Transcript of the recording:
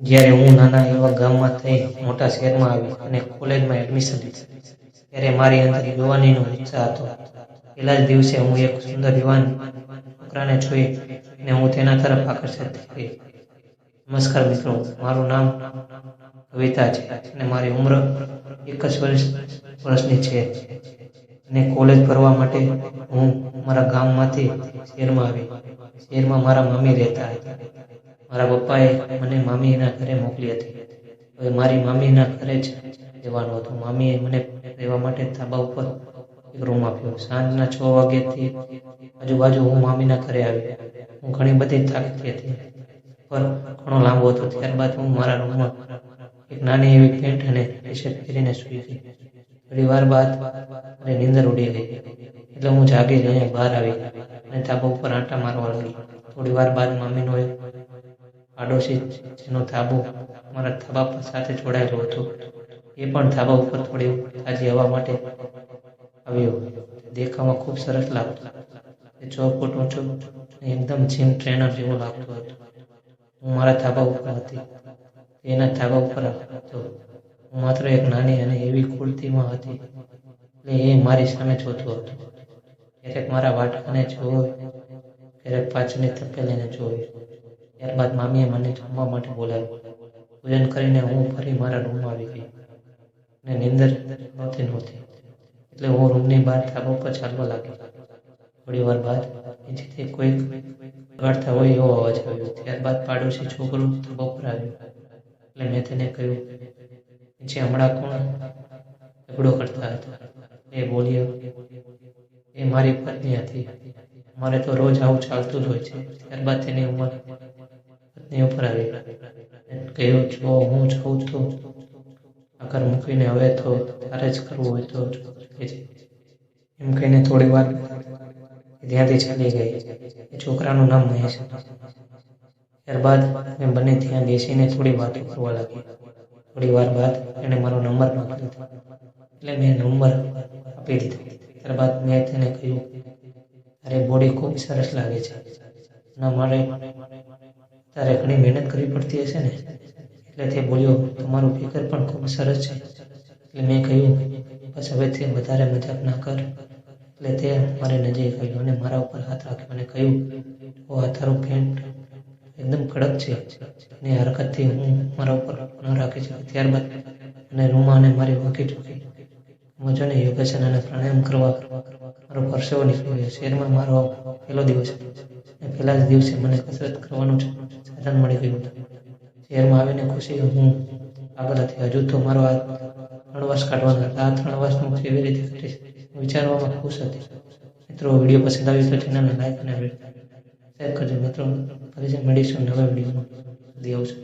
જ્યારે હું નાના એવા ગામમાં થઈ મોટા શહેરમાં આવી અને કોલેજમાં એડમિશન લીધું ત્યારે મારી અંદર યુવાનીનો ઉત્સાહ હતો. પહેલા જ દિવસે હું એક સુંદર યુવાન છોકરાને જોઈ અને હું તેના તરફ આકર્ષિત થઈ ગઈ. નમસ્કાર મિત્રો, મારું નામ કવિતા છે અને મારી ઉંમર 21 વર્ષની છે અને કોલેજ કરવા માટે હું મારા ગામમાંથી શહેરમાં આવી. શહેરમાં મારા મામી રહેતા હતા. મારા પપ્પાએ મને મામીના ઘરે મોકલી હતી. હવે મારી મામીના ઘરે જ રહેવાનું હતું. મામીએ મને રહેવા માટે ધાબા ઉપર એક રૂમ આપ્યો. સાંજના 6 વાગ્યાથી આજુબાજુ હું મામીના ઘરે આવી. હું ઘણી બધી થાકેલી હતી. પર ઘણો લાંબો હતો. ત્યારબાદ હું મારા રૂમમાં એક નાની એવી પેન્ટ અને ટી-શર્ટ પહેરીને સૂઈ ગઈ. થોડી વાર બાદ મારી નીંદર ઉડી ગઈ એટલે હું જાગી જઈને બહાર આવી અને ધાબા ઉપર આંટા મારવા લાગી. થોડી વાર બાદ મામીનો એક પાડોશી જેનો ધાબો મારા ધાબા સાથે જોડાયેલું હતું એ પણ ધાબા ઉપર થોડી તાજી હવા માટે આવ્યો. તે દેખાવમાં ખૂબ સરસ લાગતો. તે 6 ફૂટ ઊંચો અને એકદમ જીમ ટ્રેનર જેવો લાગતો હતો. હું મારા ધાબા ઉપર હતી. તે એના ધાબા ઉપર હતો. હું માત્ર એક નાની અને એવી કુર્તીમાં હતી એટલે એ મારી સામે જોતો હતો. ક્યારેક મારા વાટકાને જોવે, ક્યારેક પાછળની તપેલીને જોવે. ત્યારબાદ મામીએ મને જમવા માટે બોલાવ્યો. ભોજન કરીને હું ફરી મારા રૂમમાં આવી ગઈ અને નીંદર નહોતી એટલે હું રૂમની બહાર ધાબા પર ચાલવા લાગી. થોડી વાર બાદ નીચેથી કોઈક વગાડતા હોય એવો અવાજ આવ્યો. ત્યારબાદ પાડોશી છોકરો ધાબા પર આવ્યો એટલે મેં તેને કહ્યું, નીચે હમણાં કોણ ઝઘડો કરતા હતા? એ બોલ્યો, એ મારી પત્ની હતી. અમારે તો રોજ આવું ચાલતું જ હોય છે. ત્યારબાદ તેની પત્ની ઉપર આવી કહ્યું, જો હું જાઉં તો આ ઘર મૂકીને હવે તો તારે જ કરવું હોય તો લેજે. એમ કહીને થોડી વાર ત્યાંથી ચાલી ગઈ. એ છોકરાનું નામ મહેશ હતું. ત્યારબાદ અમે બંને ત્યાં બેસીને થોડી વાતો કરવા લાગી. થોડી વાર બાદ એણે મારો નંબર માંગ્યો હતો એટલે મેં નંબર આપી દીધો. ત્યારબાદ મેં તેને કહ્યું, તારી બોડી ખૂબ સરસ લાગે છે. એના માટે તારે ઘણી મહેનત કરવી પડતી હશે ને? એટલે તે બોલ્યો, તમારું ફિગર પણ ખૂબ સરસ છે. એટલે મેં કહ્યું, બસ હવે તે વધારે મજાક ના કર. એટલે તે મારી નજીક આવ્યો અને મારા ઉપર હાથ રાખ્યો અને કહ્યું, જો આ તારું પેન્ટ એકદમ કડક છે. એની હરકતથી હું મારા ઉપર ન રાખી શકી. ત્યારબાદ મને રૂમમાં અને મારી વાંકી ચૂકી સમજોને યોગાસન અને પ્રાણાયામ કરવા મારો પરસેવો નીકળી ગયો. શહેરમાં મારો પહેલો દિવસ હતો અને પહેલા જ દિવસે મને કસરત કરવાનું સાધન મળી ગયું હતું. શહેરમાં આવીને ખુશી હું પાગલ હતી. હજુ તો મારો આ 3 વર્ષ કાઢવાના હતા. આ 3 વર્ષ હું કેવી રીતે કરીશ વિચારવામાં ખુશ હતી. મિત્રો, વિડીયો પસંદ આવ્યો તો ચેનલને લાઈક અને શેર કરજો. મિત્રો, ફરીથી મળીશું નવા વિડીયોમાં. આવજો.